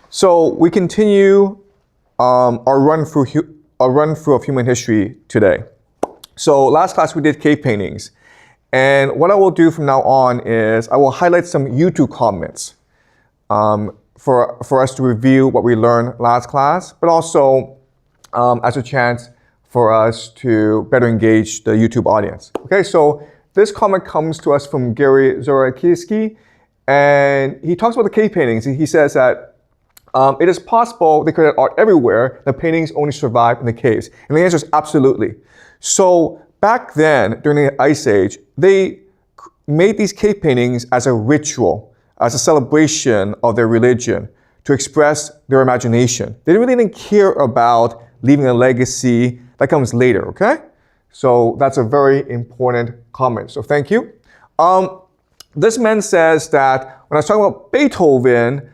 So we continue our run through of human history today. So last class we did cave paintings. And what I will do from now on is I will highlight some YouTube comments for us to review what we learned last class, but also as a chance for us to better engage the YouTube audience. Okay, so this comment comes to us from Gary Zorakowski, and he talks about the cave paintings. He says that it is possible they created art everywhere, the paintings only survive in the caves. And the answer is absolutely. So back then, during the Ice Age, they made these cave paintings as a ritual, as a celebration of their religion, to express their imagination. They really didn't care about leaving a legacy. That comes later, okay? So that's a very important comment, so thank you. This man says that when I was talking about Beethoven,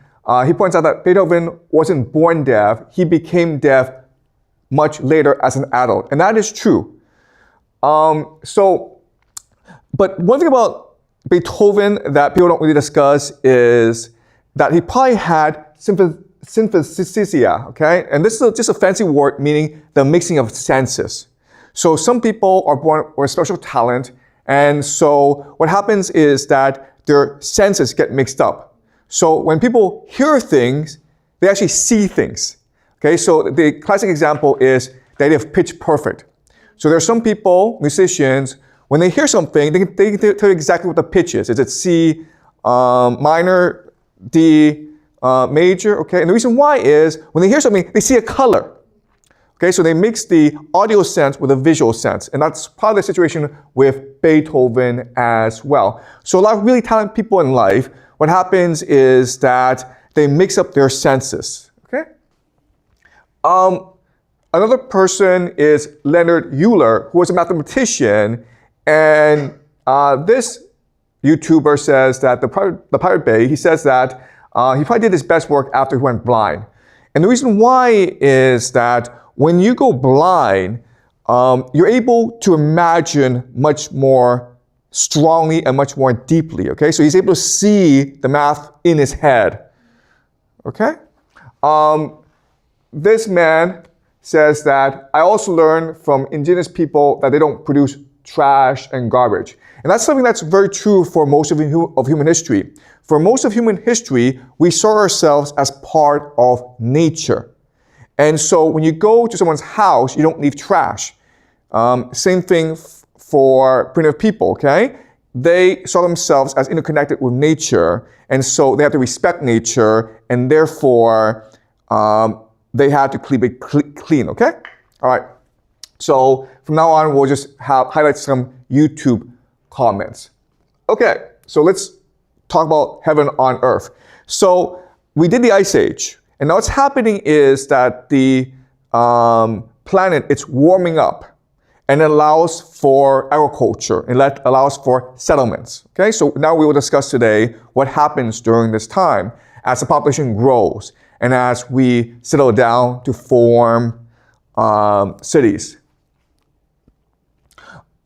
he points out that Beethoven wasn't born deaf, he became deaf much later as an adult, and that is true. But one thing about Beethoven that people don't really discuss is that he probably had synesthesia, okay? And this is just a fancy word meaning the mixing of senses. So some people are born with special talent, and so what happens is that their senses get mixed up. So when people hear things, they actually see things. Okay, so the classic example is the idea of pitch perfect. So there are some people, musicians, when they hear something, they can tell you exactly what the pitch is. Is it C minor, D major? Okay, and the reason why is when they hear something, they see a color. Okay, so they mix the audio sense with a visual sense, and that's part of the situation with Beethoven as well. So a lot of really talented people in life, what happens is that they mix up their senses. Okay. Another person is Leonard Euler, who was a mathematician, and this YouTuber says that the Pirate Bay, he says that he probably did his best work after he went blind. And the reason why is that when you go blind, you're able to imagine much more strongly and much more deeply, okay? So he's able to see the math in his head, okay? This man says that I also learned from indigenous people that they don't produce trash and garbage. And that's something that's very true for most of human history. For most of human history, we saw ourselves as part of nature. And so when you go to someone's house, you don't leave trash. Same thing for primitive people, okay? They saw themselves as interconnected with nature, and so they have to respect nature, and therefore they had to keep it clean, okay? All right. So from now on, we'll just highlight some YouTube comments. Okay, so let's talk about heaven on earth. So we did the Ice Age. And now what's happening is that the planet, it's warming up, and it allows for agriculture, and that allows for settlements. Okay, so now we will discuss today what happens during this time as the population grows and as we settle down to form cities.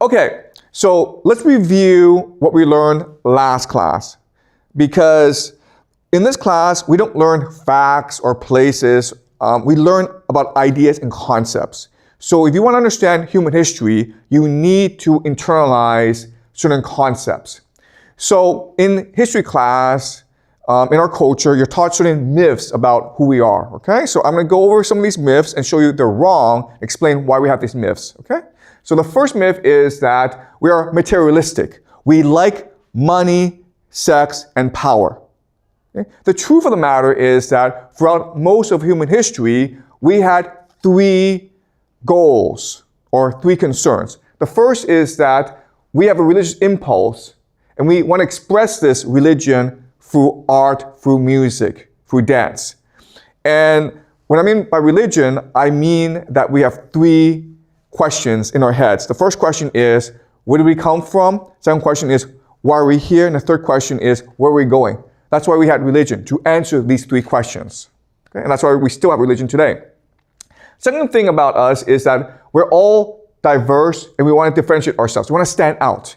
Okay, so let's review what we learned last class, because in this class, we don't learn facts or places. We learn about ideas and concepts. So if you want to understand human history, you need to internalize certain concepts. So in history class, in our culture, you're taught certain myths about who we are, okay? So I'm going to go over some of these myths and show you they're wrong, explain why we have these myths, okay? So the first myth is that we are materialistic. We like money, sex, and power. Okay? The truth of the matter is that throughout most of human history, we had three goals or three concerns. The first is that we have a religious impulse, and we want to express this religion through art, through music, through dance. And what I mean by religion, I mean that we have three questions in our heads. The first question is, where do we come from? Second question is, why are we here? And the third question is, where are we going? That's why we had religion, to answer these three questions. Okay? And that's why we still have religion today. Second thing about us is that we're all diverse and we want to differentiate ourselves. We want to stand out.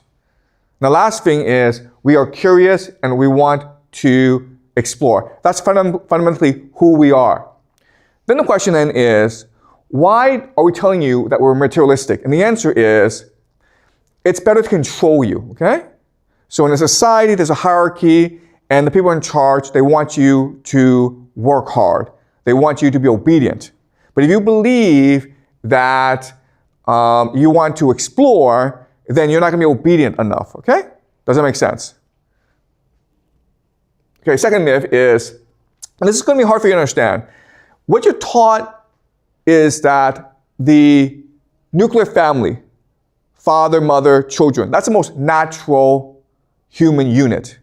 And the last thing is we are curious and we want to explore. That's fundamentally who we are. Then the question then is, why are we telling you that we're materialistic? And the answer is, it's better to control you, okay? So in a society, there's a hierarchy, and the people in charge, they want you to work hard. They want you to be obedient. But if you believe that you want to explore, then you're not going to be obedient enough, okay? Does that make sense? Okay, second myth is, and this is going to be hard for you to understand, what you're taught is that the nuclear family, father, mother, children, that's the most natural human unit.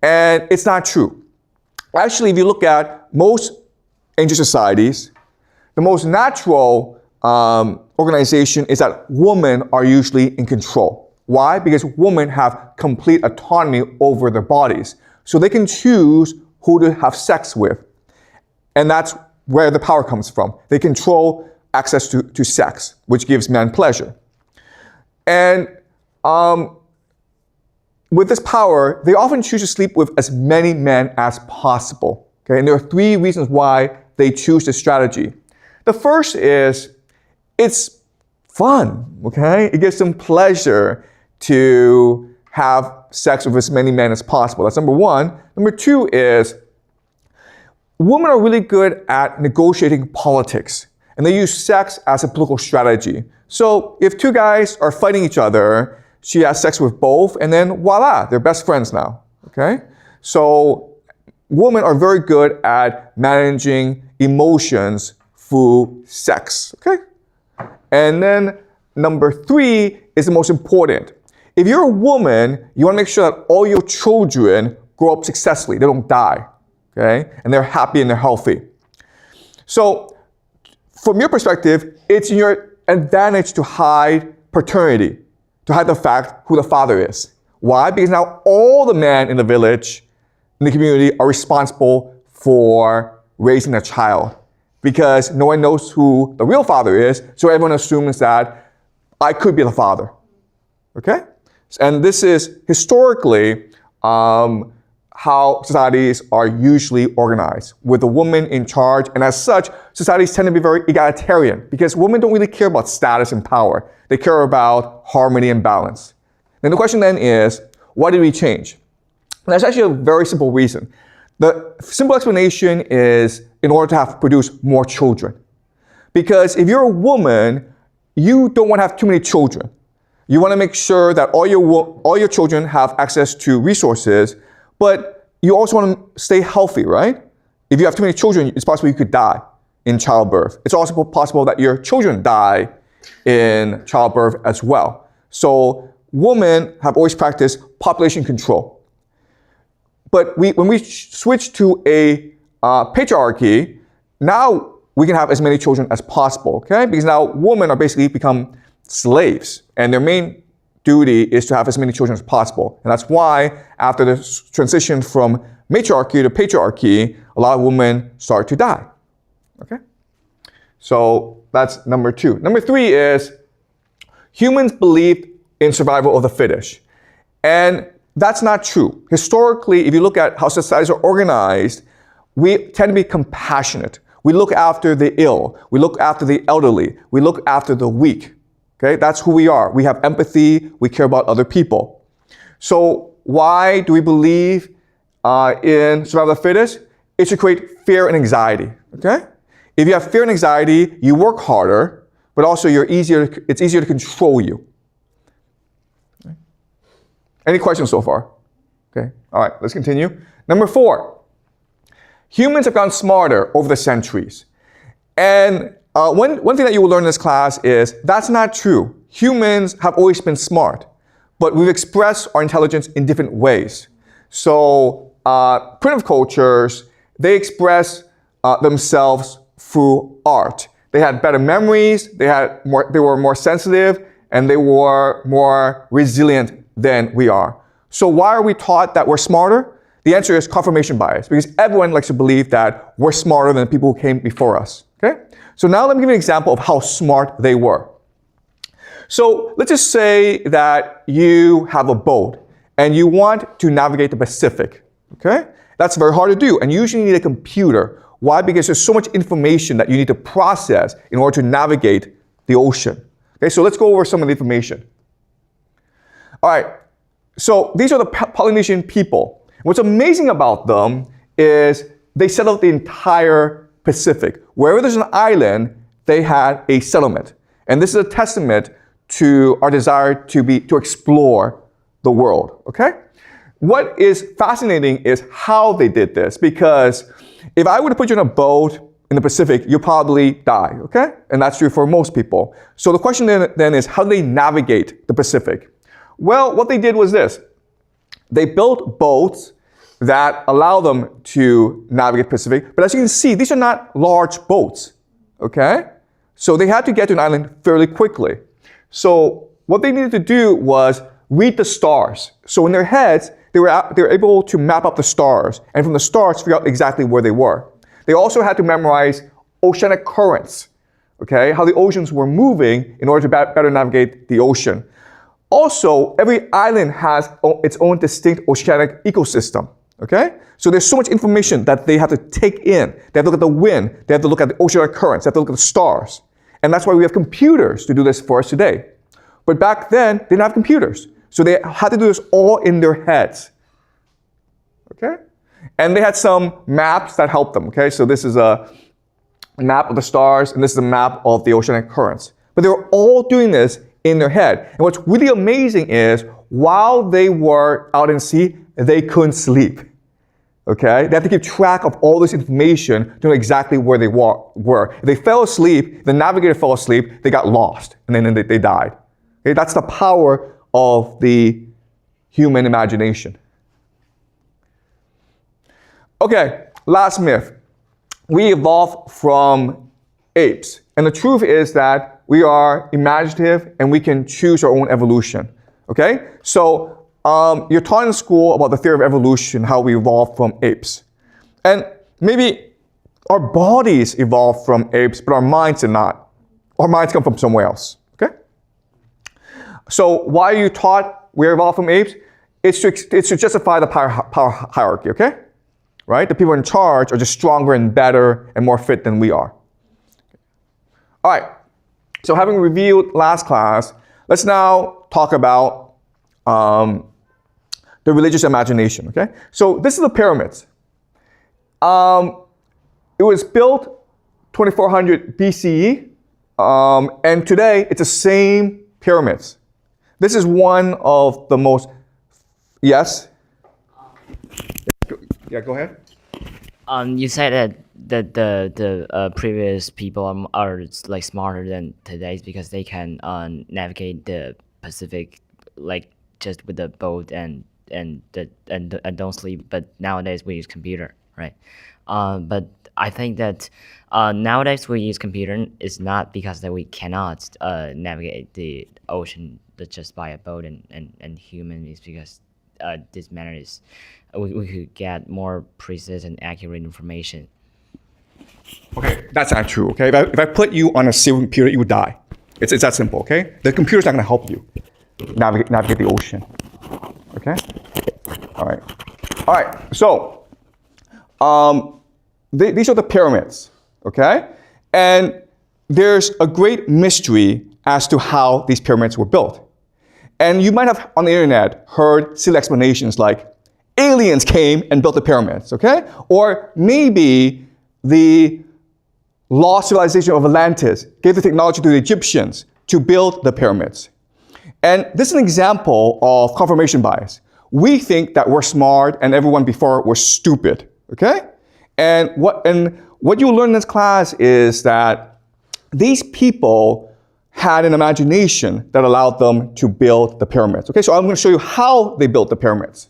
And it's not true. Actually, if you look at most ancient societies, the most natural organization is that women are usually in control. Why? Because women have complete autonomy over their bodies. So they can choose who to have sex with. And that's where the power comes from. They control access to sex, which gives men pleasure. And with this power, they often choose to sleep with as many men as possible. Okay? And there are three reasons why they choose this strategy. The first is, it's fun, okay? It gives them pleasure to have sex with as many men as possible. That's number one. Number two is, women are really good at negotiating politics, and they use sex as a political strategy. So if two guys are fighting each other, she has sex with both, and then voila, they're best friends now, okay? So women are very good at managing emotions through sex, okay? And then number three is the most important. If you're a woman, you want to make sure that all your children grow up successfully. They don't die, okay? And they're happy and they're healthy. So from your perspective, it's your advantage to hide paternity, to hide the fact who the father is. Why? Because now all the men in the village, in the community, are responsible for raising a child. Because no one knows who the real father is, so everyone assumes that I could be the father. Okay? And this is historically how societies are usually organized, with the woman in charge. And as such, societies tend to be very egalitarian, because women don't really care about status and power. They care about harmony and balance. Then the question then is, why did we change? And that's actually a very simple reason. The simple explanation is in order to produce more children. Because if you're a woman, you don't want to have too many children. You want to make sure that all your children have access to resources, but you also want to stay healthy, right? If you have too many children, it's possible you could die in childbirth. It's also possible that your children die in childbirth as well. So women have always practiced population control. But when we switch to a patriarchy, now we can have as many children as possible, okay? Because now women are basically become slaves, and their main duty is to have as many children as possible. And that's why after the transition from matriarchy to patriarchy, a lot of women start to die, okay? So that's number two. Number three is, humans believe in survival of the fittest. And that's not true. Historically, if you look at how societies are organized, we tend to be compassionate. We look after the ill. We look after the elderly. We look after the weak. Okay, that's who we are. We have empathy. We care about other people. So why do we believe in survival of the fittest? It's to create fear and anxiety. Okay, if you have fear and anxiety, you work harder, but also it's easier to control you. Okay. Any questions so far? Okay, all right, let's continue. Number four, humans have gotten smarter over the centuries. And one thing that you will learn in this class is that's not true. Humans have always been smart, but we've expressed our intelligence in different ways. So primitive cultures, they express themselves through art. They had better memories, they were more sensitive, and they were more resilient than we are. So why are we taught that we're smarter? The answer is confirmation bias, because everyone likes to believe that we're smarter than the people who came before us. Okay? So now let me give you an example of how smart they were. So let's just say that you have a boat and you want to navigate the Pacific. Okay? That's very hard to do, and you usually need a computer. Why? Because there's so much information that you need to process in order to navigate the ocean. Okay, so let's go over some of the information. All right, so these are the Polynesian people. What's amazing about them is they settled the entire Pacific. Wherever there's an island, they had a settlement. And this is a testament to our desire to explore the world, okay? What is fascinating is how they did this, because if I were to put you in a boat in the Pacific, you'll probably die, okay? And that's true for most people. So the question then is, how do they navigate the Pacific? Well, what they did was this. They built boats that allow them to navigate the Pacific, but as you can see, these are not large boats, okay? So they had to get to an island fairly quickly. So what they needed to do was read the stars. So in their heads, they were able to map out the stars, and from the stars, figure out exactly where they were. They also had to memorize oceanic currents, okay? How the oceans were moving in order to better navigate the ocean. Also, every island has its own distinct oceanic ecosystem, okay? So there's so much information that they have to take in. They have to look at the wind, they have to look at the oceanic currents, they have to look at the stars. And that's why we have computers to do this for us today. But back then, they didn't have computers. So they had to do this all in their heads, okay? And they had some maps that helped them, okay? So this is a map of the stars, and this is a map of the oceanic currents. But they were all doing this in their head. And what's really amazing is, while they were out in sea, they couldn't sleep, okay? They had to keep track of all this information to know exactly where they were. If they fell asleep, the navigator fell asleep, they got lost, and then they died. Okay? That's the power of the human imagination. Okay, last myth. We evolved from apes. And the truth is that we are imaginative and we can choose our own evolution. Okay? So you're taught in school about the theory of evolution, how we evolved from apes. And maybe our bodies evolved from apes, but our minds did not. Our minds come from somewhere else. Okay? So why are you taught we evolved from apes? It's to justify the power hierarchy, okay? Right? The people in charge are just stronger and better and more fit than we are. All right. So having reviewed last class, let's now talk about the religious imagination, okay? So this is the pyramids. It was built 2400 BCE, and today it's the same pyramids. This is one of the most, yes? Yeah, go ahead. You said that the previous people are like smarter than today's because they can navigate the Pacific like just with the boat and don't sleep. But nowadays we use computer, right? But I think that nowadays we use computer is not because that we cannot navigate the ocean just by a boat and human, is because this matter is we could get more precise and accurate information. Okay, that's not true, okay? If I put you on a civil computer, you would die. It's that simple, okay? The computer's not going to help you navigate the ocean, okay? All right, so these are the pyramids, okay? And there's a great mystery as to how these pyramids were built. And you might have on the internet heard silly explanations like, aliens came and built the pyramids, okay? Or maybe the lost civilization of Atlantis gave the technology to the Egyptians to build the pyramids. And this is an example of confirmation bias. We think that we're smart and everyone before we're stupid, okay? And what you'll learn in this class is that these people had an imagination that allowed them to build the pyramids. Okay, so I'm going to show you how they built the pyramids.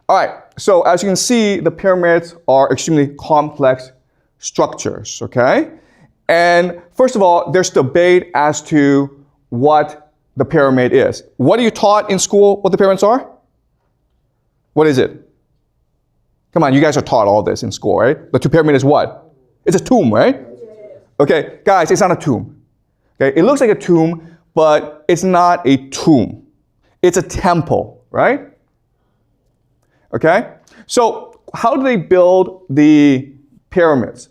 All right, so as you can see, the pyramids are extremely complex structures, okay? And first of all, there's debate as to what the pyramid is. What are you taught in school what the pyramids are? What is it? Come on, you guys are taught all this in school, right? The pyramid is what? It's a tomb, right? Okay, guys, it's not a tomb. Okay, it looks like a tomb, but it's not a tomb. It's a temple, right? Okay? So how do they build the pyramids?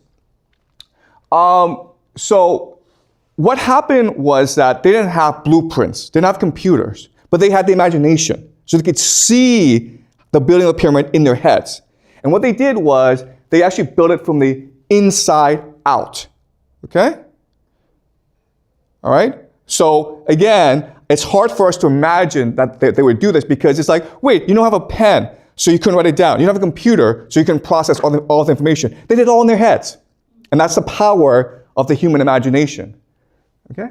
So what happened was that they didn't have blueprints, they didn't have computers, but they had the imagination. So they could see the building of the pyramid in their heads. And what they did was they actually built it from the inside out. Okay? All right? So again, it's hard for us to imagine that they would do this because it's like, wait, you don't have a pen, so you couldn't write it down. You don't have a computer, so you can process all the information. They did it all in their heads. And that's the power of the human imagination. Okay?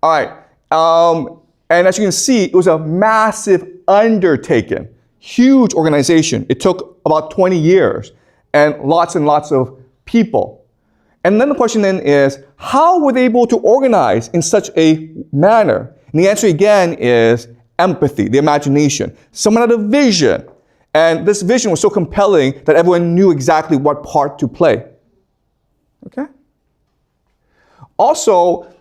All right. And as you can see, it was a massive undertaking, huge organization. It took about 20 years and lots of people. And then the question then is, how were they able to organize in such a manner? And the answer again is empathy, the imagination. Someone had a vision, and this vision was so compelling that everyone knew exactly what part to play. Okay? Also,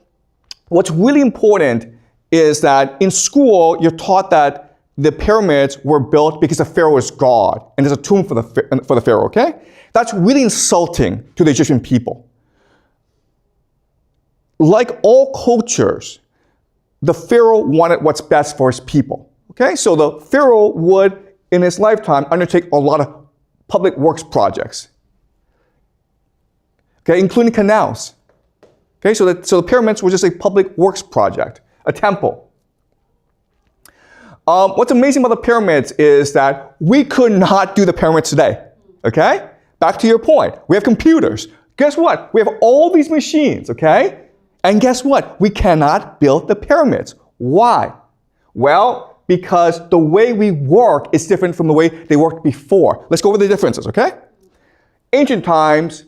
what's really important is that in school, you're taught that the pyramids were built because the pharaoh is God, and there's a tomb for the pharaoh, okay? That's really insulting to the Egyptian people. Like all cultures, the pharaoh wanted what's best for his people, okay? So the pharaoh would, in his lifetime, undertake a lot of public works projects, okay, including canals. Okay, so the pyramids were just a public works project, a temple. What's amazing about the pyramids is that we could not do the pyramids today, okay? Back to your point, we have computers. Guess what? We have all these machines, okay? And guess what? We cannot build the pyramids. Why? Well, because the way we work is different from the way they worked before. Let's go over the differences, okay? Ancient times,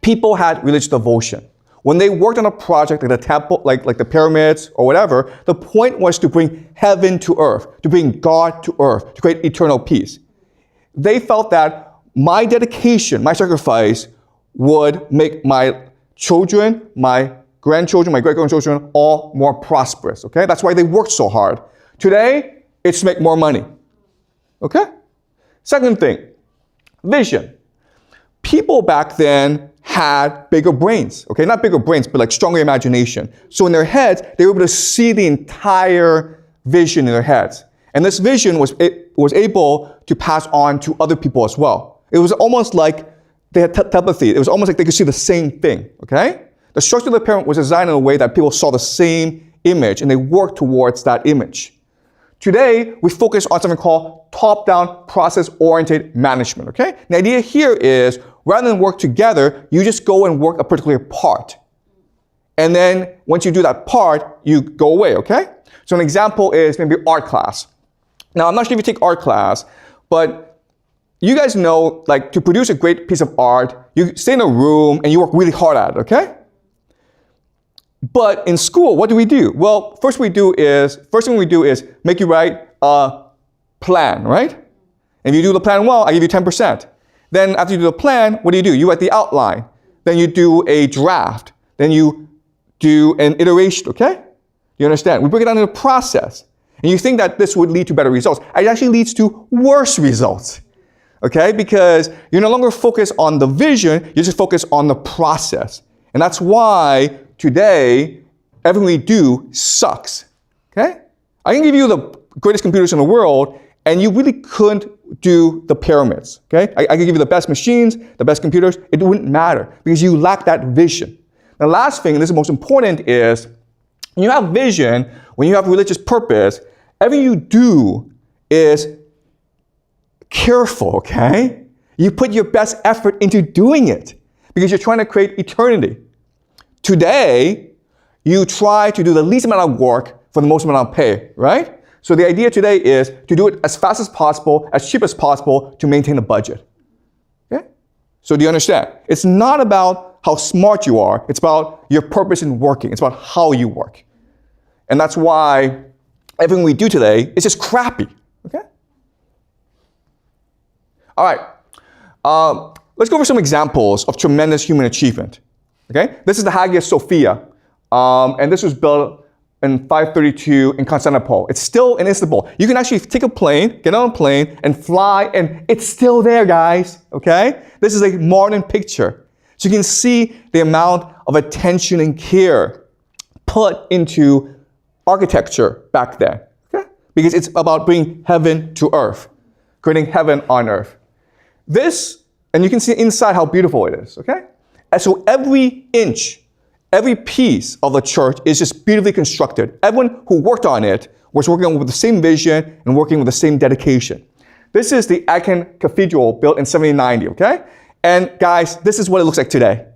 people had religious devotion. When they worked on a project like the temple, like the pyramids or whatever, the point was to bring heaven to earth, to bring God to earth, to create eternal peace. They felt that my dedication, my sacrifice would make my children, my grandchildren, my great-grandchildren all more prosperous, okay? That's why they worked so hard. Today, it's to make more money, okay? Second thing, vision. People back then had bigger brains, okay? Not bigger brains, but like stronger imagination. So in their heads, they were able to see the entire vision in their heads. And this vision was able to pass on to other people as well. It was almost like they had telepathy. It was almost like they could see the same thing, okay? The structure of the pyramid was designed in a way that people saw the same image and they worked towards that image. Today, we focus on something called top-down process-oriented management, okay? The idea here is, rather than work together, you just go and work a particular part. And then once you do that part, you go away, okay? So an example is maybe art class. Now, I'm not sure if you take art class, but you guys know, like, to produce a great piece of art, you stay in a room and you work really hard at it, okay? But in school, what do we do? Well, first thing we do is make you write a plan, right? And if you do the plan well, I give you 10%. Then after you do the plan, what do? You write the outline. Then you do a draft. Then you do an iteration, okay? You understand? We break it down into a process. And you think that this would lead to better results. It actually leads to worse results, okay? Because you're no longer focused on the vision, you just focus on the process. And that's why today, everything we do sucks, okay? I can give you the greatest computers in the world, and you really couldn't do the pyramids, okay? I can give you the best machines, the best computers, it wouldn't matter because you lack that vision. The last thing, and this is most important, is when you have vision, when you have religious purpose, everything you do is careful, okay? You put your best effort into doing it because you're trying to create eternity. Today, you try to do the least amount of work for the most amount of pay, right? So the idea today is to do it as fast as possible, as cheap as possible to maintain a budget. Okay? So do you understand? It's not about how smart you are. It's about your purpose in working. It's about how you work. And that's why everything we do today is just crappy. Okay? All right. Let's go over some examples of tremendous human achievement. Okay? This is the Hagia Sophia. And this was built in 532 in Constantinople. It's still in Istanbul. You can actually take a plane, get on a plane, and fly, and it's still there, guys, okay? This is a modern picture. So you can see the amount of attention and care put into architecture back then, okay? Because it's about bringing heaven to earth, creating heaven on earth. This, and you can see inside how beautiful it is, okay? And so every inch, every piece of the church is just beautifully constructed. Everyone who worked on it was working with the same vision and working with the same dedication. This is the Aachen Cathedral built in 1790, okay? And guys, this is what it looks like today.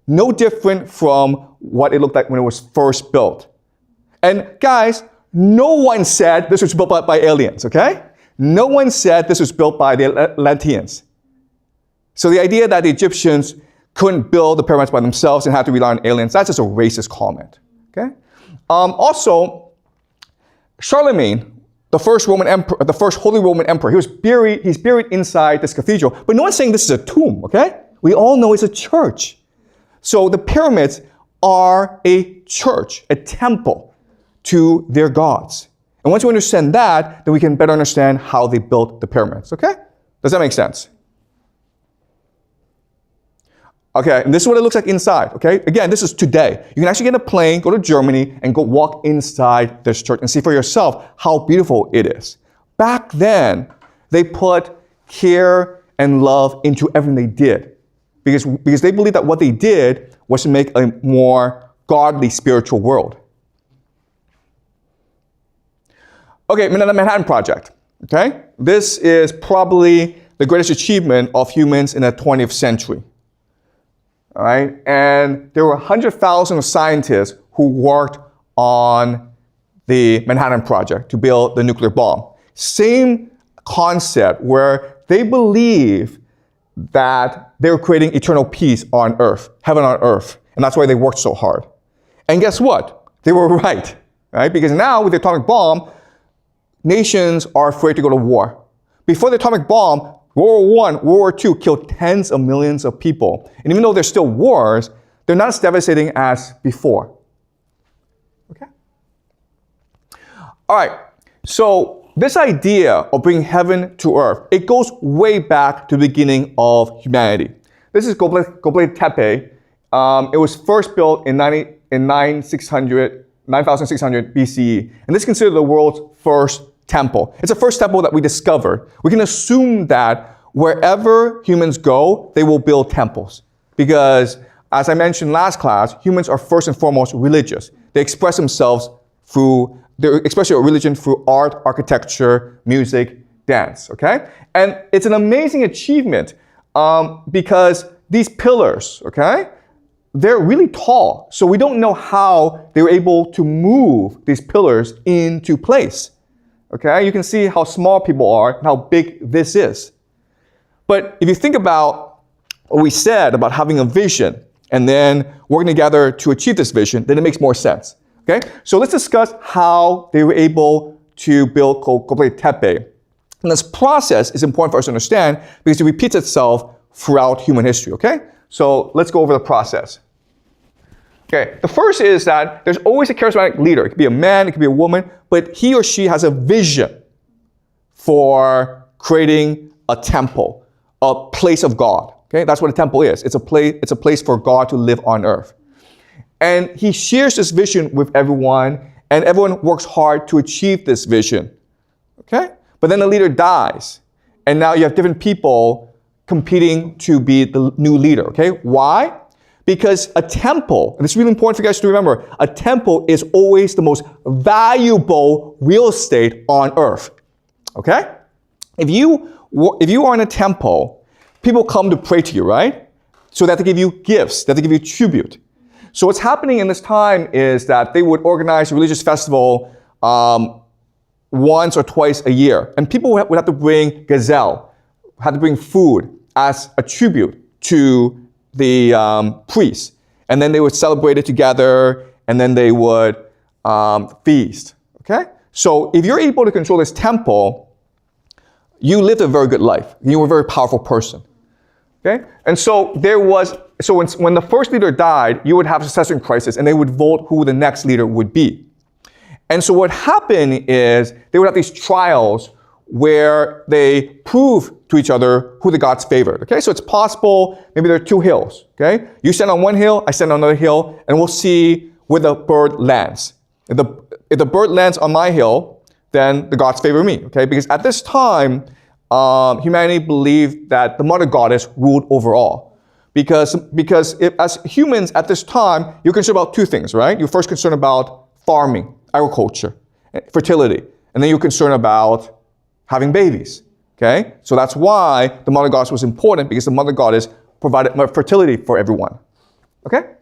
No different from what it looked like when it was first built. And guys, no one said this was built by aliens, okay? No one said this was built by the Atlanteans. So the idea that the Egyptians couldn't build the pyramids by themselves and had to rely on aliens, that's just a racist comment, okay? Also, Charlemagne, the first Roman emperor, the first Holy Roman Emperor, he's buried inside this cathedral, but no one's saying this is a tomb, okay? We all know it's a church. So the pyramids are a church, a temple to their gods. And once we understand that, then we can better understand how they built the pyramids, okay? Does that make sense? Okay, and this is what it looks like inside, okay? Again, this is today. You can actually get a plane, go to Germany, and go walk inside this church and see for yourself how beautiful it is. Back then, they put care and love into everything they did because they believed that what they did was to make a more godly spiritual world. Okay, the Manhattan Project, okay? This is probably the greatest achievement of humans in the 20th century. All right, and there were 100,000 scientists who worked on the Manhattan Project to build the nuclear bomb. Same concept where they believe that they were creating eternal peace on earth, heaven on earth, and that's why they worked so hard. And guess what? They were right? Because now with the atomic bomb, nations are afraid to go to war. Before the atomic bomb, World War I, World War II killed tens of millions of people. And even though there's still wars, they're not as devastating as before. Okay? All right, so this idea of bringing heaven to earth, it goes way back to the beginning of humanity. This is Göbekli Tepe. It was first built in 9600 BCE. And this is considered the world's first temple. It's the first temple that we discovered. We can assume that wherever humans go, they will build temples. Because, as I mentioned last class, humans are first and foremost religious. They express themselves through, they express their religion through art, architecture, music, dance, okay? And it's an amazing achievement because these pillars, okay, they're really tall. So we don't know how they were able to move these pillars into place. Okay, you can see how small people are and how big this is. But if you think about what we said about having a vision and then working together to achieve this vision, then it makes more sense. Okay, so let's discuss how they were able to build Göbekli Tepe. And this process is important for us to understand because it repeats itself throughout human history. Okay, so let's go over the process. Okay, the first is that there's always a charismatic leader. It could be a man, it could be a woman, but he or she has a vision for creating a temple, a place of God. Okay, that's what a temple is. It's a place for God to live on earth. And he shares this vision with everyone, and everyone works hard to achieve this vision. Okay, but then the leader dies, and now you have different people competing to be the new leader. Okay, why? Because a temple, and it's really important for you guys to remember, a temple is always the most valuable real estate on earth. Okay? If you are in a temple, people come to pray to you, right? So that they give you gifts, that they give you tribute. So what's happening in this time is that they would organize a religious festival once or twice a year. And people would have to bring gazelle, had to bring food as a tribute to the priests, and then they would celebrate it together, and then they would feast, okay? So if you're able to control this temple, you lived a very good life. You were a very powerful person, okay? And so when the first leader died, you would have a succession crisis, and they would vote who the next leader would be. And so what happened is they would have these trials where they prove to each other who the gods favored. Okay, so it's possible maybe there are two hills. Okay, you stand on one hill, I stand on another hill, and we'll see where the bird lands. If the bird lands on my hill, then the gods favor me. Okay, because at this time, humanity believed that the mother goddess ruled over all. Because as humans at this time, you're concerned about two things, right? You're first concerned about farming, agriculture, fertility, and then you're concerned about having babies, okay? So that's why the mother goddess was important, because the mother goddess provided fertility for everyone, okay?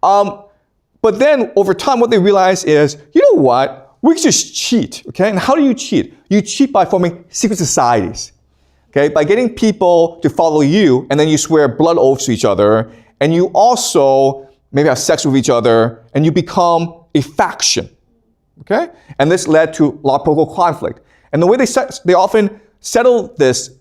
But then over time, what they realized is, you know what? We can just cheat, okay? And how do you cheat? You cheat by forming secret societies, okay? By getting people to follow you, and then you swear blood oaths to each other, and you also maybe have sex with each other, and you become a faction, okay? And this led to a lot of political conflict. And the way they often settle this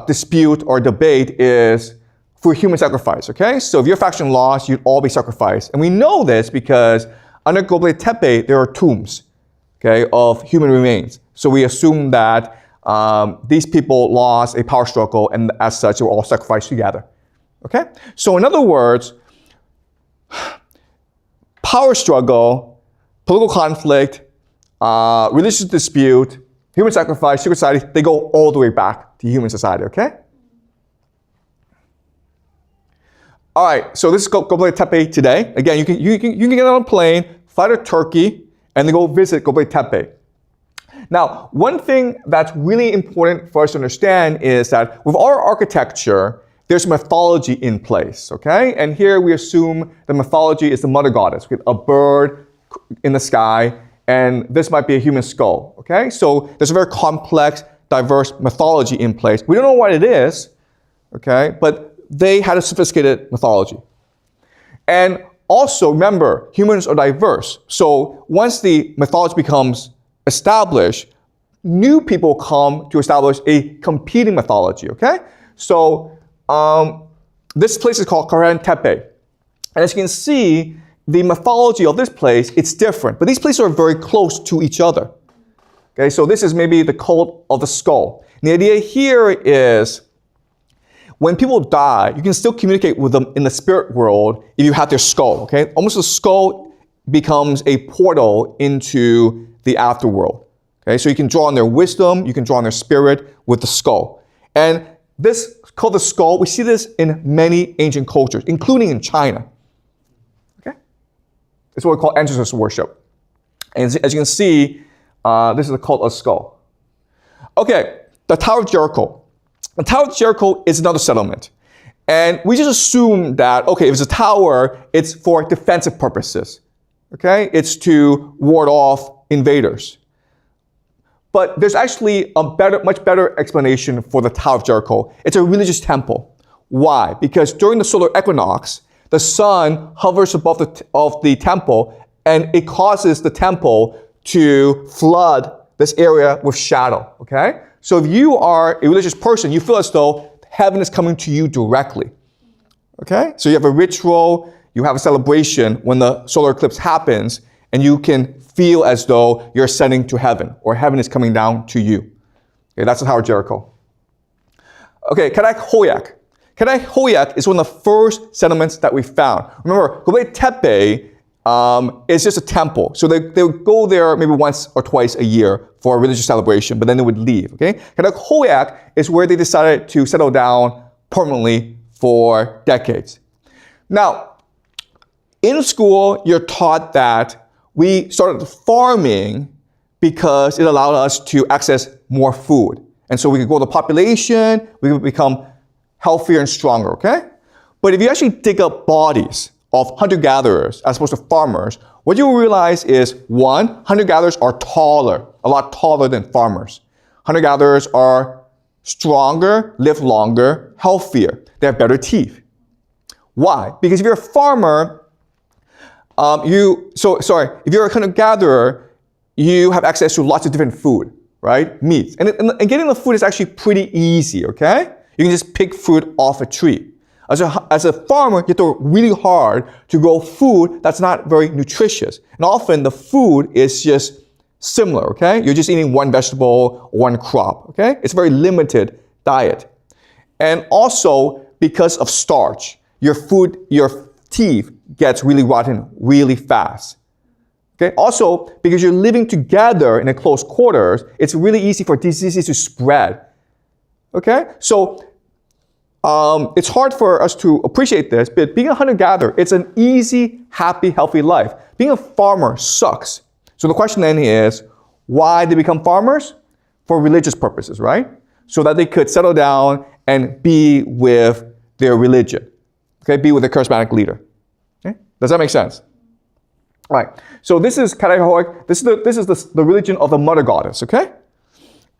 dispute or debate is through human sacrifice, okay? So if your faction lost, you'd all be sacrificed. And we know this because under Göbekli Tepe, there are tombs, okay, of human remains. So we assume that these people lost a power struggle, and as such, they were all sacrificed together, okay? So in other words, power struggle, political conflict, religious dispute, human sacrifice, secret society, they go all the way back to human society, okay? All right, so this is Göbekli Tepe today. Again, you can get on a plane, fly to Turkey, and then go visit Göbekli Tepe. Now, one thing that's really important for us to understand is that with our architecture, there's mythology in place, okay? And here we assume the mythology is the mother goddess with a bird in the sky, and this might be a human skull, okay? So there's a very complex, diverse mythology in place. We don't know what it is, okay? But they had a sophisticated mythology. And also, remember, humans are diverse. So once the mythology becomes established, new people come to establish a competing mythology, okay? So this place is called Karahan Tepe. And as you can see, the mythology of this place, it's different. But these places are very close to each other. Okay, so this is maybe the cult of the skull. And the idea here is when people die, you can still communicate with them in the spirit world if you have their skull, okay? Almost the skull becomes a portal into the afterworld. Okay, so you can draw on their wisdom, you can draw on their spirit with the skull. And this called the skull, we see this in many ancient cultures, including in China. Okay? It's what we call ancestor worship. And as you can see, this is a cult of the skull. Okay, the Tower of Jericho. The Tower of Jericho is another settlement. And we just assume that, okay, if it's a tower, it's for defensive purposes. Okay? It's to ward off invaders. But there's actually a much better explanation for the Tower of Jericho. It's a religious temple. Why? Because during the solar equinox, the sun hovers above the temple, and it causes the temple to flood this area with shadow. Okay? So if you are a religious person, you feel as though heaven is coming to you directly. Okay? So you have a ritual, you have a celebration when the solar eclipse happens, and you can feel as though you're ascending to heaven, or heaven is coming down to you. Okay, that's the Tower of Jericho. Okay, Karak Hoyak. Karak Hoyak is one of the first settlements that we found. Remember, Göbekli Tepe is just a temple. So they would go there maybe once or twice a year for a religious celebration, but then they would leave. Okay, Karak Hoyak is where they decided to settle down permanently for decades. Now, in school, you're taught that we started farming because it allowed us to access more food. And so we could grow the population, we could become healthier and stronger, okay? But if you actually dig up bodies of hunter-gatherers as opposed to farmers, what you will realize is, one, hunter-gatherers are taller, a lot taller than farmers. Hunter-gatherers are stronger, live longer, healthier. They have better teeth. Why? Because if you're a farmer, if you're a hunter-gatherer, you have access to lots of different food, right? Meat. And getting the food is actually pretty easy, okay? You can just pick fruit off a tree. As a farmer, you have to work really hard to grow food that's not very nutritious. And often the food is just similar, okay? You're just eating one vegetable, one crop, okay? It's a very limited diet. And also, because of starch, your teeth gets really rotten really fast. Okay? Also, because you're living together in a close quarters, it's really easy for diseases to spread. Okay? So, it's hard for us to appreciate this, but being a hunter-gatherer, it's an easy, happy, healthy life. Being a farmer sucks. So the question then is, why they become farmers? For religious purposes, right? So that they could settle down and be with their religion. Okay? Be with a charismatic leader. Okay? Does that make sense? All right. So this is Katahoyuk. This is the religion of the mother goddess, okay?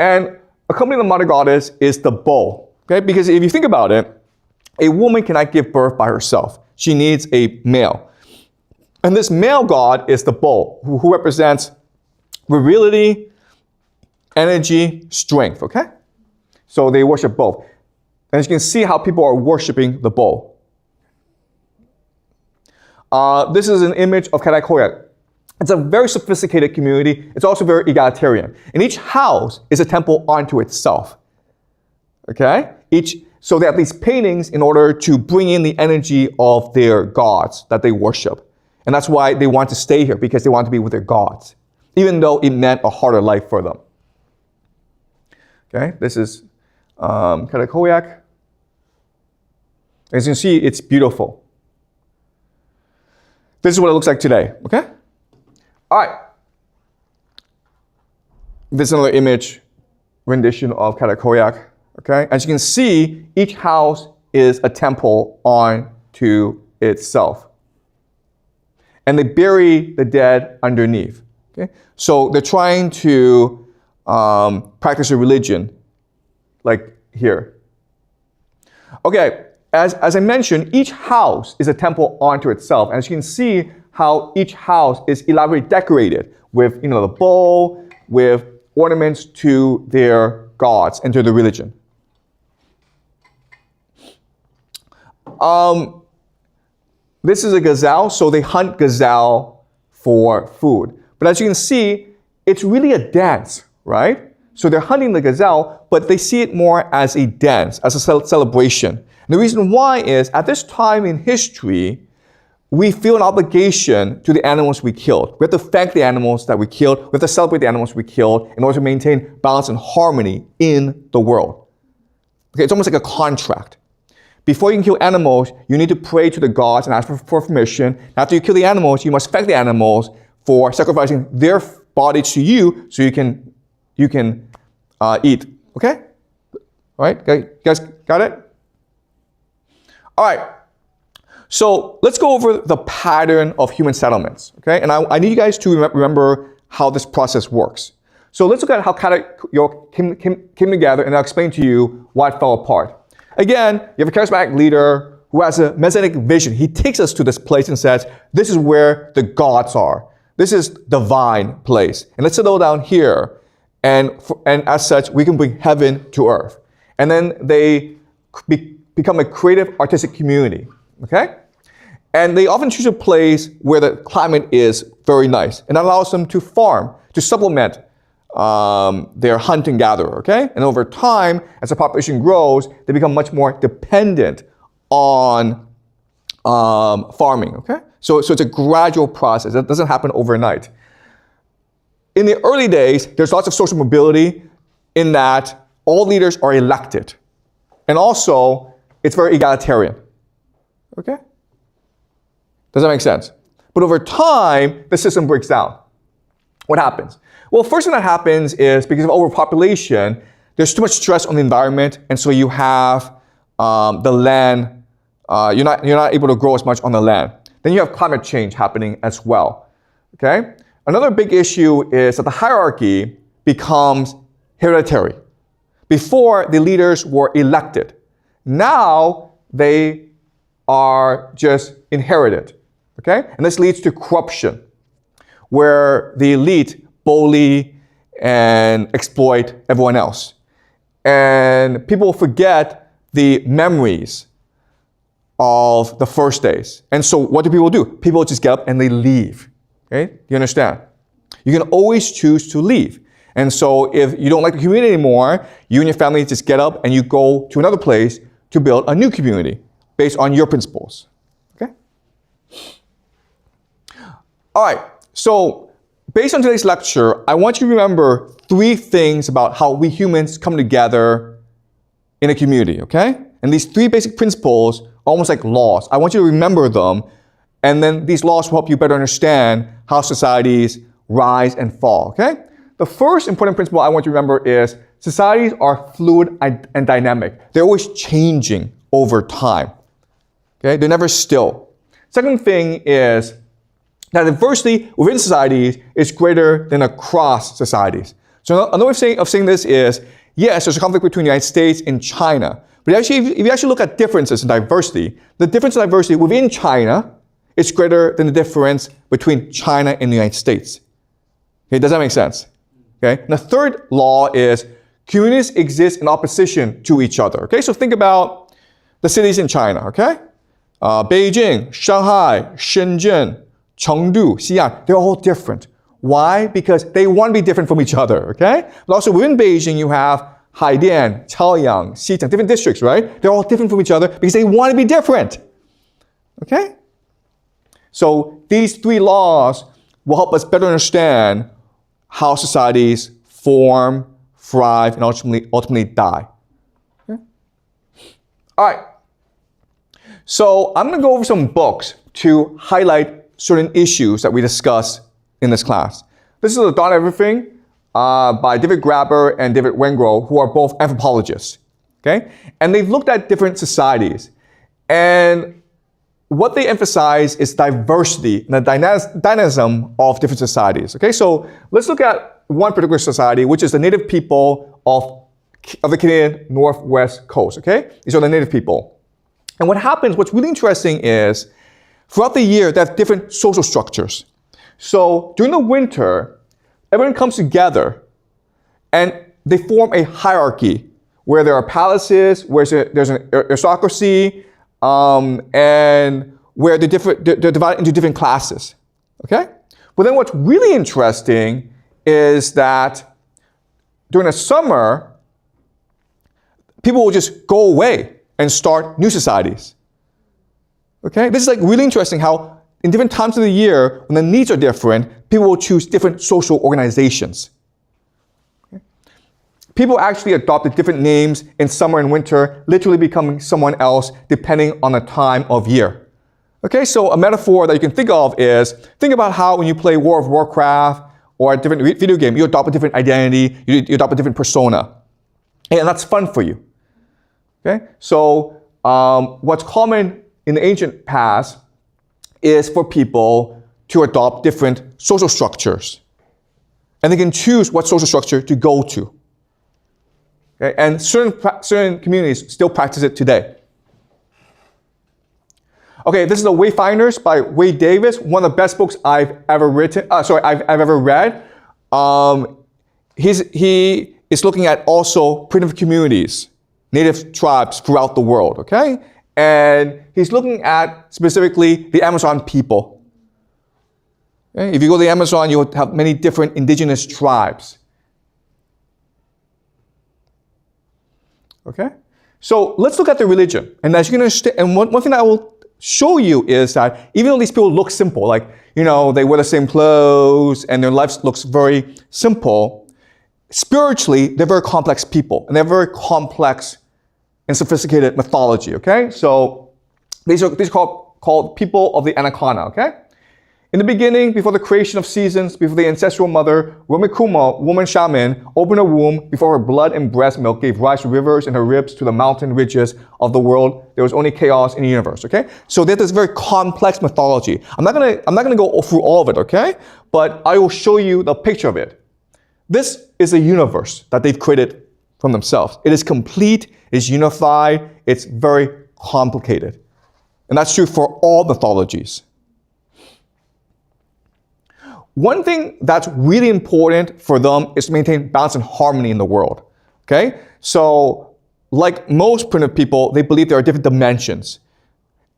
And accompanying the mother goddess is the bow. Okay? Because if you think about it, a woman cannot give birth by herself. She needs a male. And this male god is the bow, who represents virility, energy, strength, okay? So they worship both. And as you can see how people are worshiping the bow. This is an image of Katahoyuk. It's a very sophisticated community. It's also very egalitarian. And each house is a temple unto itself. Okay? So they have these paintings in order to bring in the energy of their gods that they worship. And that's why they want to stay here, because they want to be with their gods, even though it meant a harder life for them. Okay? This is Katahoyuk. As you can see, it's beautiful. This is what it looks like today. Okay? All right. This is another image rendition of Katahoyuk. Okay, as you can see, each house is a temple unto itself. And they bury the dead underneath. Okay, so they're trying to practice a religion like here. Okay, as I mentioned, each house is a temple unto itself. And as you can see how each house is elaborately decorated with, the bowl, with ornaments to their gods and to the religion. This is a gazelle, so they hunt gazelle for food. But as you can see, it's really a dance, right? So they're hunting the gazelle, but they see it more as a dance, as a celebration. And the reason why is, at this time in history, we feel an obligation to the animals we killed. We have to thank the animals that we killed. We have to celebrate the animals we killed in order to maintain balance and harmony in the world. Okay, it's almost like a contract. Before you can kill animals, you need to pray to the gods and ask for permission. After you kill the animals, you must thank the animals for sacrificing their bodies to you so you can eat. Okay? All right? You guys got it? All right. So let's go over the pattern of human settlements. Okay? And I need you guys to remember how this process works. So let's look at how Katahoyuk came together, and I'll explain to you why it fell apart. Again, you have a charismatic leader who has a messianic vision. He takes us to this place and says, this is where the gods are. This is divine place. And let's settle down here. And as such, we can bring heaven to earth. And then they become a creative, artistic community. Okay? And they often choose a place where the climate is very nice. And that allows them to farm, to supplement their hunt and gather, okay? And over time, as the population grows, they become much more dependent on farming, okay? So it's a gradual process. It doesn't happen overnight. In the early days, there's lots of social mobility in that all leaders are elected. And also, it's very egalitarian, okay? Does that make sense? But over time, the system breaks down. What happens? Well, first thing that happens is because of overpopulation, there's too much stress on the environment, and so you have the land, you're not able to grow as much on the land. Then you have climate change happening as well, okay? Another big issue is that the hierarchy becomes hereditary. Before, the leaders were elected. Now, they are just inherited, okay? And this leads to corruption, where the elite bully and exploit everyone else. And people forget the memories of the first days. And so what do people do? People just get up and they leave. Okay? You understand? You can always choose to leave. And so if you don't like the community anymore, you and your family just get up and you go to another place to build a new community based on your principles. Okay? All right. So based on today's lecture, I want you to remember 3 things about how we humans come together in a community, okay? And these 3 basic principles, almost like laws. I want you to remember them, and then these laws will help you better understand how societies rise and fall, okay? The first important principle I want you to remember is societies are fluid and dynamic. They're always changing over time, okay? They're never still. Second thing is that diversity within societies is greater than across societies. So another way of saying this is, yes, there's a conflict between the United States and China, but actually, if you actually look at differences in diversity, the difference in diversity within China is greater than the difference between China and the United States. Okay, does that make sense? Okay. And the third law is communities exist in opposition to each other. Okay, so think about the cities in China. Okay, Beijing, Shanghai, Shenzhen, Chengdu, Xi'an, they're all different. Why? Because they want to be different from each other, okay? But also within Beijing, you have Haidian, Chaoyang, Xicheng, different districts, right? They're all different from each other because they want to be different, okay? So these 3 laws will help us better understand how societies form, thrive, and ultimately die. Okay? All right. So I'm going to go over some books to highlight certain issues that we discuss in this class. This is The Dawn of Everything by David Graeber and David Wengrow, who are both anthropologists. Okay? And they've looked at different societies. And what they emphasize is diversity and the dynamism of different societies. Okay? So let's look at one particular society, which is the native people of the Canadian Northwest Coast. Okay? These are the native people. And what happens, what's really interesting is throughout the year, they have different social structures. So during the winter, everyone comes together and they form a hierarchy where there are palaces, where there's an aristocracy, and where they're divided into different classes. Okay? But then what's really interesting is that during the summer, people will just go away and start new societies. Okay? This is like really interesting how in different times of the year, when the needs are different, people will choose different social organizations. Okay? People actually adopted different names in summer and winter, literally becoming someone else depending on the time of year. Okay, so a metaphor that you can think of is, think about how when you play World of Warcraft or a different video game, you adopt a different identity, you adopt a different persona. And that's fun for you. Okay, so what's common in the ancient past is for people to adopt different social structures. And they can choose what social structure to go to. Okay? And certain communities still practice it today. Okay, this is The Wayfinders by Wade Davis, one of the best books I've ever written. I've ever read. He is looking at also primitive communities, native tribes throughout the world, okay? And he's looking at specifically the Amazon people. Okay? If you go to the Amazon, you'll have many different indigenous tribes. Okay? So let's look at the religion. And as you can understand, and one thing that I will show you is that even though these people look simple, like, you know, they wear the same clothes and their life looks very simple, spiritually, they're very complex people. And they're very complex and sophisticated mythology, okay? So these are called people of the Anaconda, okay? In the beginning, before the creation of seasons, before the ancestral mother, Rumikuma, woman shaman, opened her womb, before her blood and breast milk gave rise to rivers and her ribs to the mountain ridges of the world, there was only chaos in the universe, okay? So there's this very complex mythology. I'm not gonna go through all of it, okay? But I will show you the picture of it. This is a universe that they've created from themselves. It is complete, it is unified, it's very complicated. And that's true for all mythologies. One thing that's really important for them is to maintain balance and harmony in the world, okay? So, like most primitive people, they believe there are different dimensions.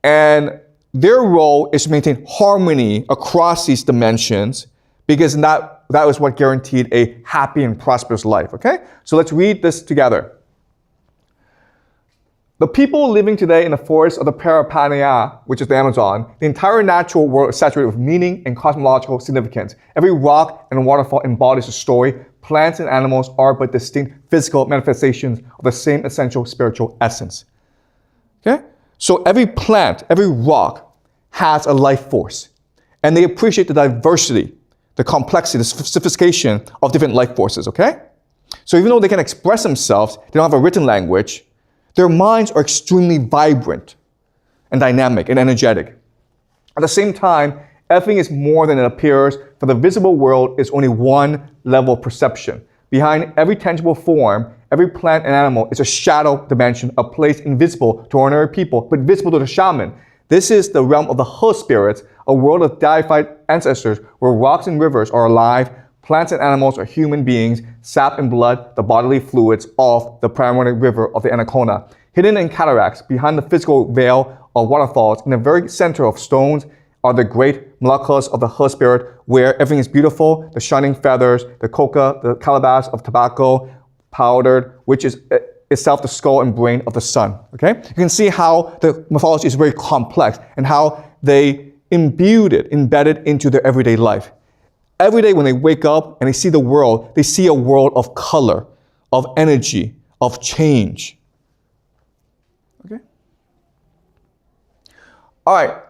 And their role is to maintain harmony across these dimensions because that was what guaranteed a happy and prosperous life, okay? So let's read this together. The people living today in the forests of the Parapanya, which is the Amazon, the entire natural world is saturated with meaning and cosmological significance. Every rock and waterfall embodies a story. Plants and animals are but distinct physical manifestations of the same essential spiritual essence. Okay? So every plant, every rock has a life force. And they appreciate the diversity, the complexity, the sophistication of different life forces, okay? So even though they can express themselves, they don't have a written language, their minds are extremely vibrant and dynamic and energetic. At the same time, everything is more than it appears, for the visible world is only one level of perception. Behind every tangible form, every plant and animal is a shadow dimension, a place invisible to ordinary people, but visible to the shaman. This is the realm of the He spirits, a world of deified ancestors where rocks and rivers are alive, plants and animals are human beings, sap and blood, the bodily fluids of the primary river of the Anaconda. Hidden in cataracts, behind the physical veil of waterfalls, in the very center of stones, are the great molakas of the He spirit, where everything is beautiful, the shining feathers, the coca, the calabash of tobacco, powdered, which is itself the skull and brain of the sun. Okay? You can see how the mythology is very complex and how they embedded into their everyday life. Every day when they wake up and they see the world, they see a world of color, of energy, of change. Okay? All right.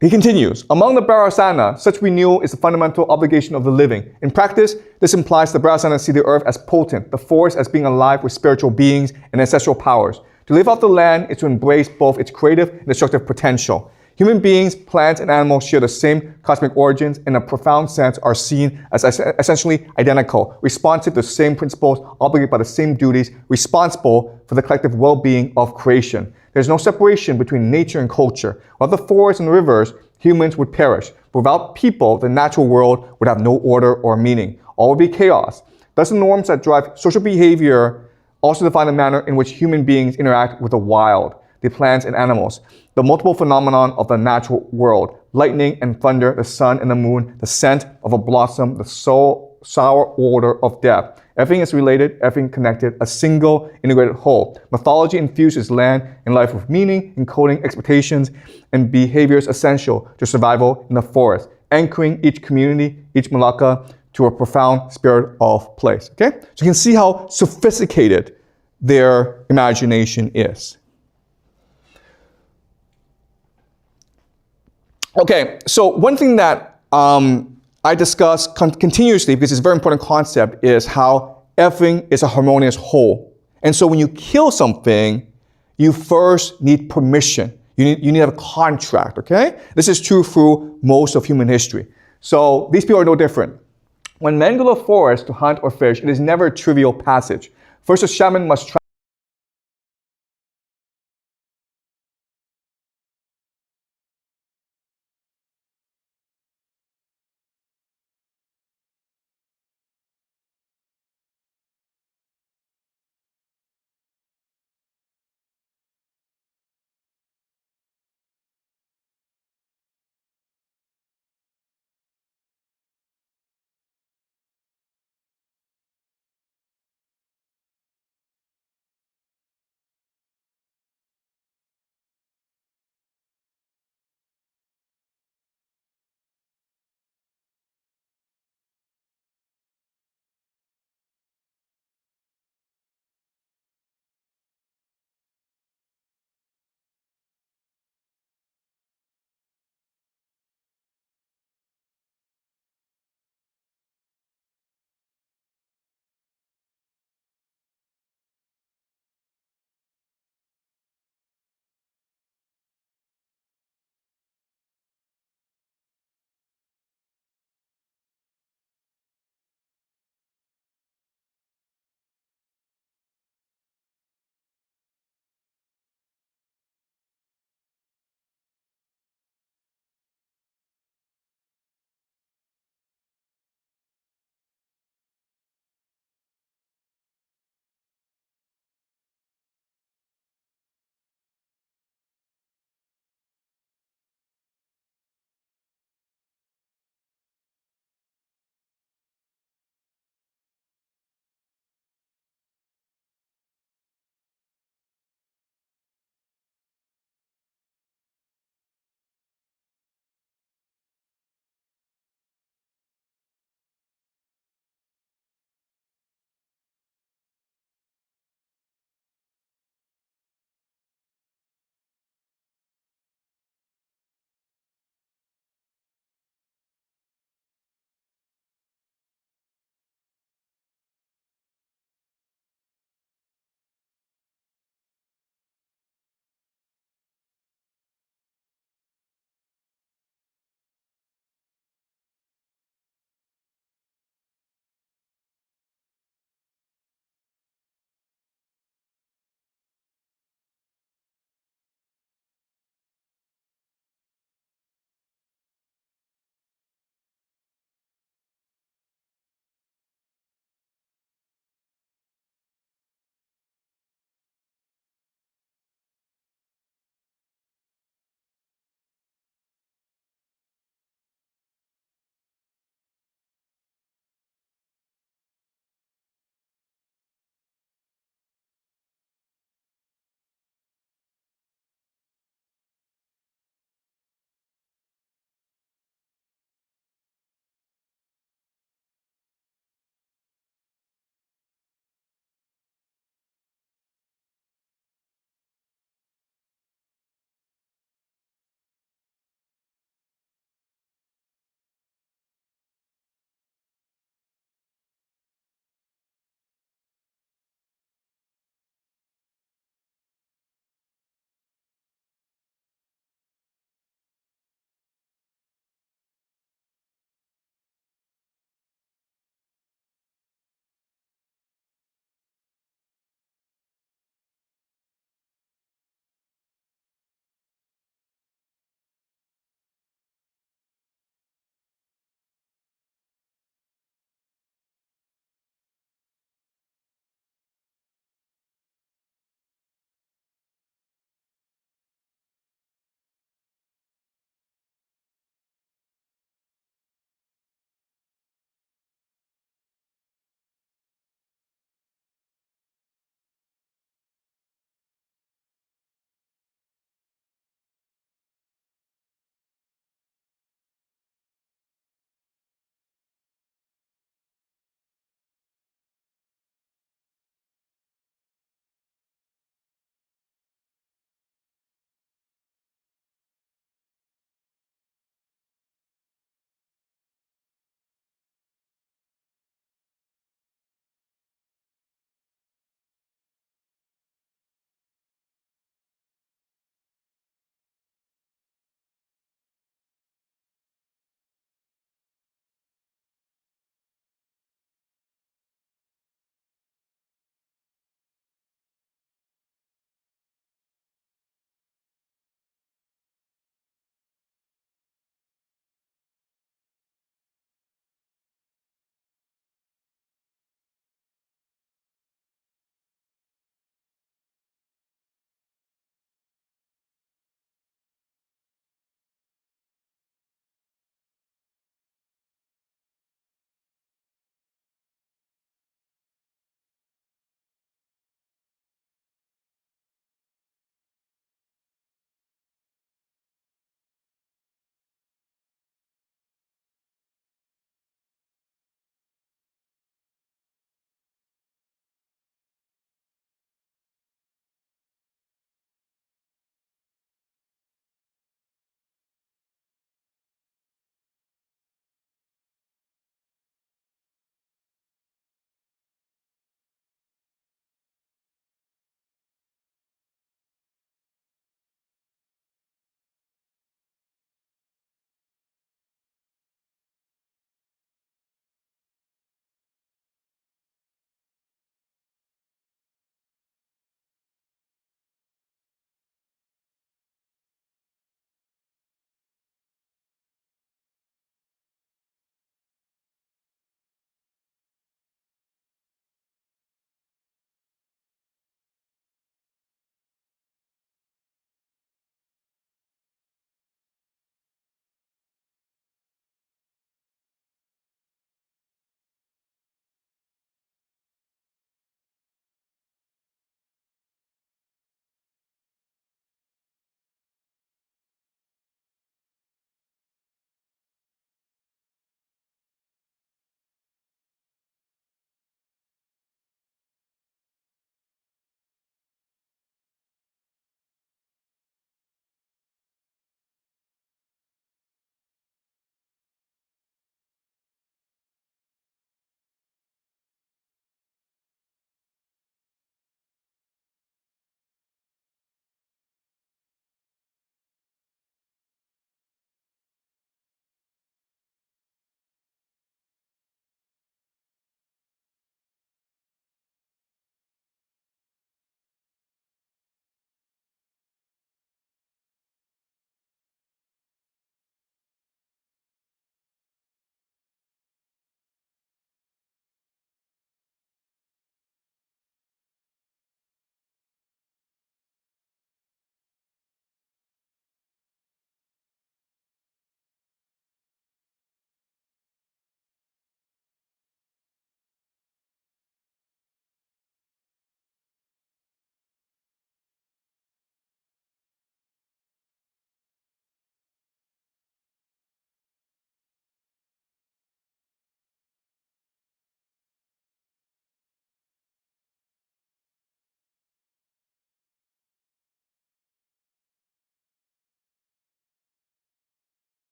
He continues, among the Brahmasana, such renewal is the fundamental obligation of the living. In practice, this implies the Brahmasana see the earth as potent, the forest as being alive with spiritual beings and ancestral powers. To live off the land is to embrace both its creative and destructive potential. Human beings, plants, and animals share the same cosmic origins and in a profound sense are seen as essentially identical, responsive to the same principles, obligated by the same duties, responsible for the collective well-being of creation. There's no separation between nature and culture. Without the forests and rivers, humans would perish. Without people, the natural world would have no order or meaning. All would be chaos. Thus, the norms that drive social behavior also define the manner in which human beings interact with the wild, the plants and animals. The multiple phenomenon of the natural world, lightning and thunder, the sun and the moon, the scent of a blossom, the sour odor of death. Everything is related, everything connected, a single integrated whole. Mythology infuses land and life with meaning, encoding expectations and behaviors essential to survival in the forest, anchoring each community, each Molaka, to a profound spirit of place. Okay? So you can see how sophisticated their imagination is. Okay, so one thing that I discuss continuously, because it's a very important concept, is how everything is a harmonious whole. And so when you kill something, you first need permission. You need to have a contract, okay? This is true through most of human history. So these people are no different. When men go to the forest to hunt or fish, it is never a trivial passage. First, a shaman must